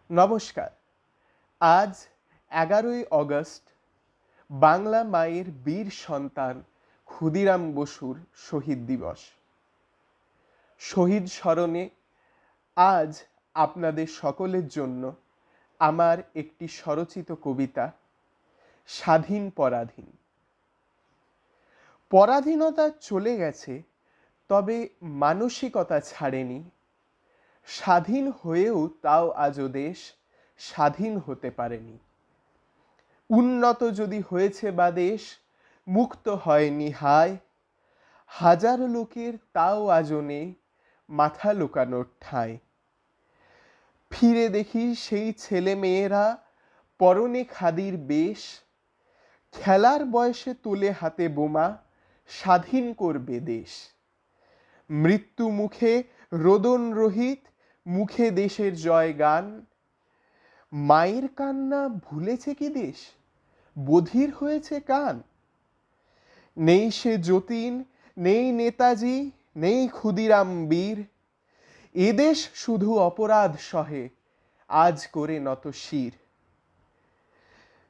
নমস্কার। আজ ১১ই অগস্ট বাংলা মায়ের বীর সন্তান ক্ষুদিরাম বসুর শহীদ দিবস। শহীদ স্মরণে আজ আপনাদের সকলের জন্য আমার একটি স্বরচিত কবিতা, স্বাধীন পরাধীন। পরাধীনতা চলে গেছে, তবে মানসিকতা ছাড়েনি। স্বাধীন হয়েও তাও আজও দেশ স্বাধীন হতে পারেনি। উন্নত যদি হয়েছে বা দেশ, মুক্ত হয়নি হায়। হাজারো লোকের তাও আজও নেই মাথা লুকানোর ঠাঁই। ফিরে দেখি সেই ছেলে মেয়েরা পরনে খাদির বেশ, খেলার বয়সে তোলে হাতে বোমা, স্বাধীন করবে দেশ। মৃত্যু মুখে রোদন রহিত, মুখে দেশের জয় গান। মায়ের কান্না ভুলেছে কি দেশ, বধির হয়েছে কান। নেই সে যতীন, নেই নেতাজি, নেই ক্ষুদিরাম বীর। এদেশ শুধু অপরাধ সহে, আজ করে নত শির।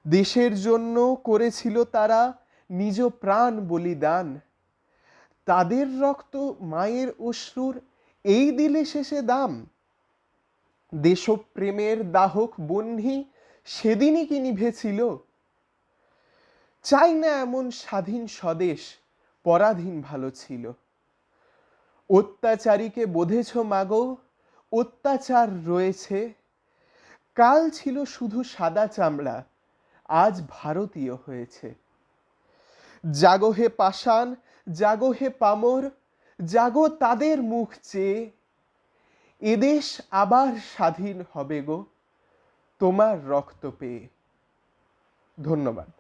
দেশের জন্য করেছিল তারা নিজ প্রাণ বলিদান। তাদের রক্ত মায়ের অশ্রুর এই দিলে শেষে দাম। দেশপ্রেমের দাহক বহ্নি সেদিনই কি নিভেছিল। চাই না এমন স্বাধীন স্বদেশ, পরাধীন ভালো ছিল। অত্যাচারীকে বোধেছ মাগো, অত্যাচার রয়েছে। কাল ছিল শুধু সাদা চামড়া, আজ ভারতীয় হয়েছে। জাগো হে পাষাণ, জাগো হে পামর, জাগো তাদের মুখ চেয়ে। এদেশ আবার স্বাধীন হবে গো, তোমার রক্ত পেয়ে। ধন্যবাদ।